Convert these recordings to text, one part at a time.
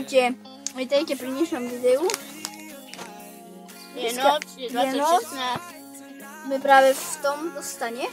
Čaute, vítajte pri dnešnom videu. Je noc, je 2016. Sme práve v tomto stane.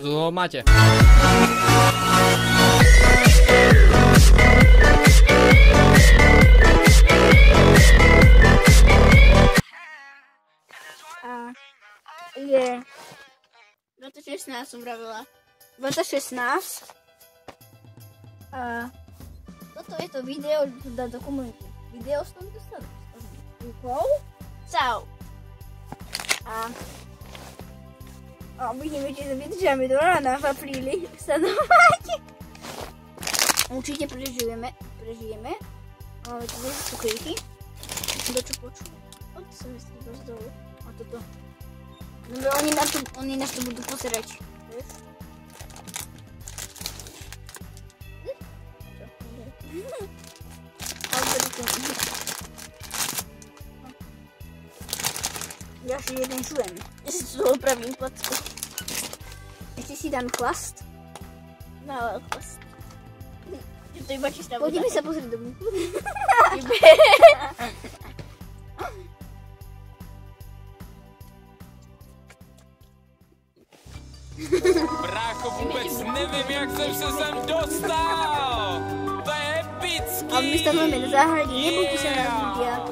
Ho máte. A je 2016 som vravila. 2016. A toto je to video do komunity. Video z tomto stanu. Čau. A uvidíme, či to vydržíme do rána v apríli. Sledovať. Určite prežijeme. Máme tu dve cukríky. Do čo počujú? Od sa mi stýba z dolu. A toto. Dobre, oni nás to budú pozerať. Vieš? Ja si jeden čujem. Ja si tu opravím placku. Ešte si dám chlast. Malý chlast. To iba čistá voda. Poďme sa pozrieť do vnútru. Brácho, vůbec nevím, jak jsem se sem dostal. To je epický. A my stanujeme na záhradě, nebojte sa nás ľudia.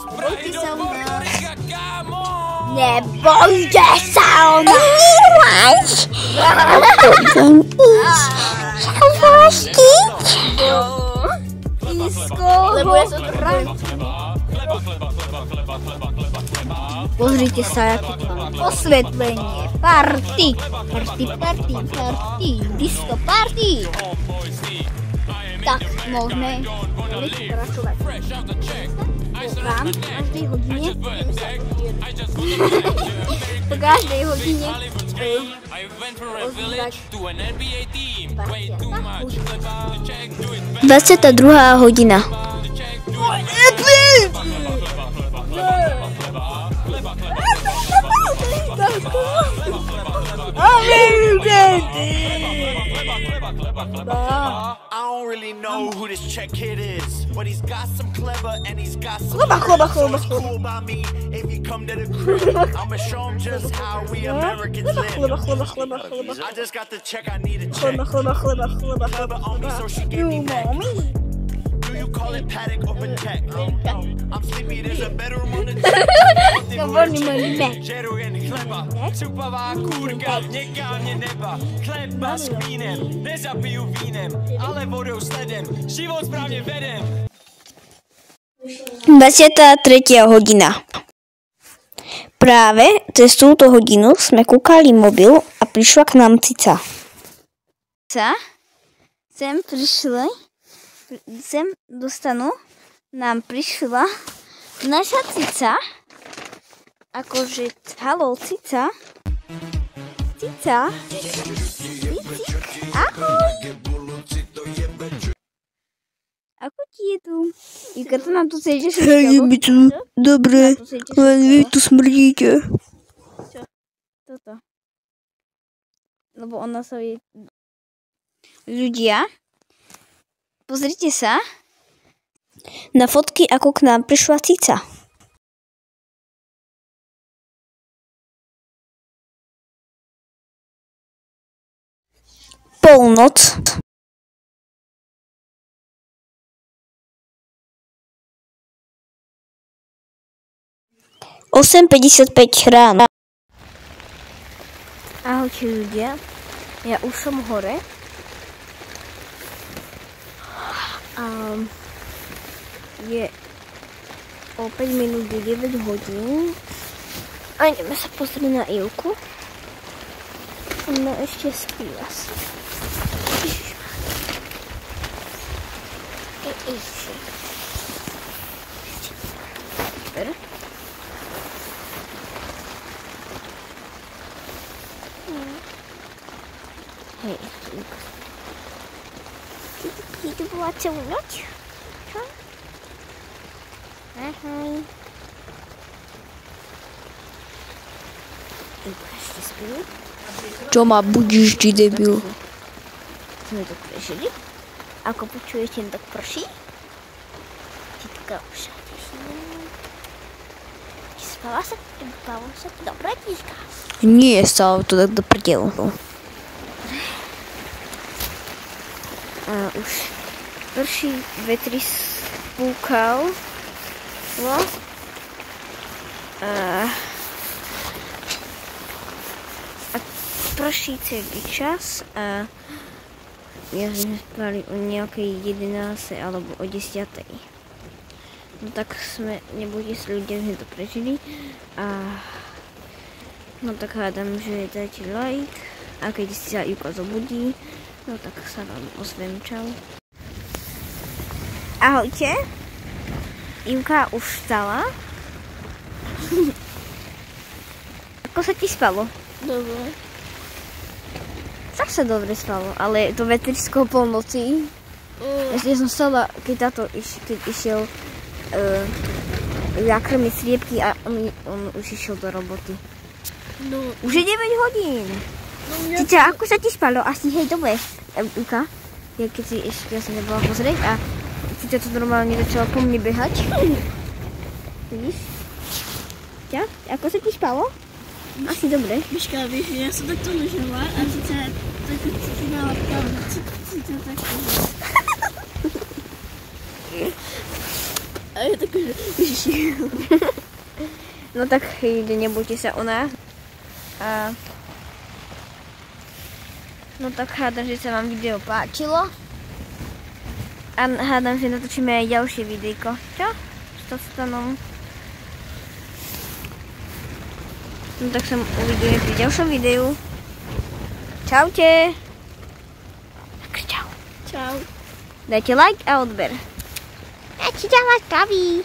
Nebojte sa u nás. Nebojte sa u nás. Lebo ja som to Pozrite sa, aké to mám osvetlenie. Party. Disco party. Tak, môžeme pokračovať. Vám každej hodine. Po každej hodine ozvať 22. hodina. I don't really know who this check kid is, but he's got some clever and he's got some cool about me. If you come to the crib, I'ma show him just how we Americans live. I just got the check, I need a check. Clever on me, so she gave me back. Do you call it paddock or protect? I'm sleepy, there's a bedroom on the deck. Žeru jen chleba, cupavá kůrka, něká mě neba. Chleba s vínem, nezapiju vínem, ale vodou sledem, život správně vedem. 23. hodina. Práve cez túto hodinu sme kúkali mobil a prišla k nám cica. Sem do stanu nám prišla naša cica. Akože, haló, cica. Cica. Ahoj. Ako ti je tu? Ivka, to nám tu sedíš? Hej, mi tu. Dobre, len vy tu smrdíte. Čo? Toto. Lebo ona sa vie... Ľudia, pozrite sa. Na fotky, ako k nám prišla cica. Polnoc. 8:55 ráno. Ahojte ľudia, ja už som hore. Je o 5 minút 9 hodín. A ideme sa pozrieť na Ivku. No ešte spí asi. Ešte. Super. Hej, ty tu bola celú noc? Čo? Ahoj. Ešte spí. Čo ma budíš, ty debil? Sme to prežili. Ako počujete, tak prší. Titka už spala sa? Spala sa? Dobre, titka. Nie, stalo to tak do prdelu. Už prší, vetri spúkal. A prší celý čas a ja sme spali o nejakej 11. alebo o 10. No tak sme, nebudete si ľudia, sme to prežili a no tak hádam, že dajte like a keď sa Juka zobudí, no tak sa vám ozvem, čau. Ahojte, Juka už vstala. Ako sa ti spalo? Dobre. Tak sa dobre spalo, ale to vetrisko o polnoci. Ja som stala, keď išiel zakrmiť sliepky a on už išiel do roboty. No. Už je 9 hodín. No, Čiže ako sa ti spalo? Asi hej, dobre. Uka, keď si ešte ja som nebola pozrieť a Cica to normálne začala po mne behať. Vidíš? Ťa? Ako sa ti spalo? Asi dobre. Myška, víš, já jsem takto ležela a Cica tak si dala pravdu. Cica takto. A je takový, ježiši. No tak nebojte sa o nás. No tak hádam, že sa vám video páčilo. A hádam, že natočíme aj ďalšie videjko. Čo? S Tostanom. No tak sa uvidíme pri ďalšom videu. Čaute. Tak čau. Čau. Dajte like a odber. Ja ti dám vás praví.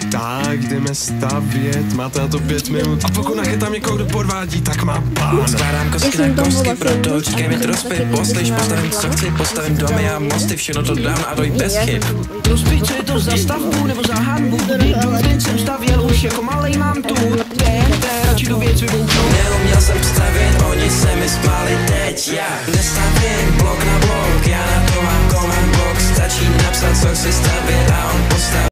Tak jdeme stavět, máte na to 5 minut. A pokud nachytám někoho, kdo podvádí, tak má plán. Skládám kostky na kousky, proto říkej mi trospy, poslyš, postavím co chci, postavím domy a mosty, všechno to dám a doj bez chyb. Rozpíš, co je to za stavbu nebo za hanbu, kdy důvod jsem stavěl, už jako malej mám tu TNT, radši tu věc vybouknout. Neuměl jsem stavět, oni se mi smáli teď, já nestavím blok na blok, já na to mám command box, stačí napsat, co chci stavět a on postaví.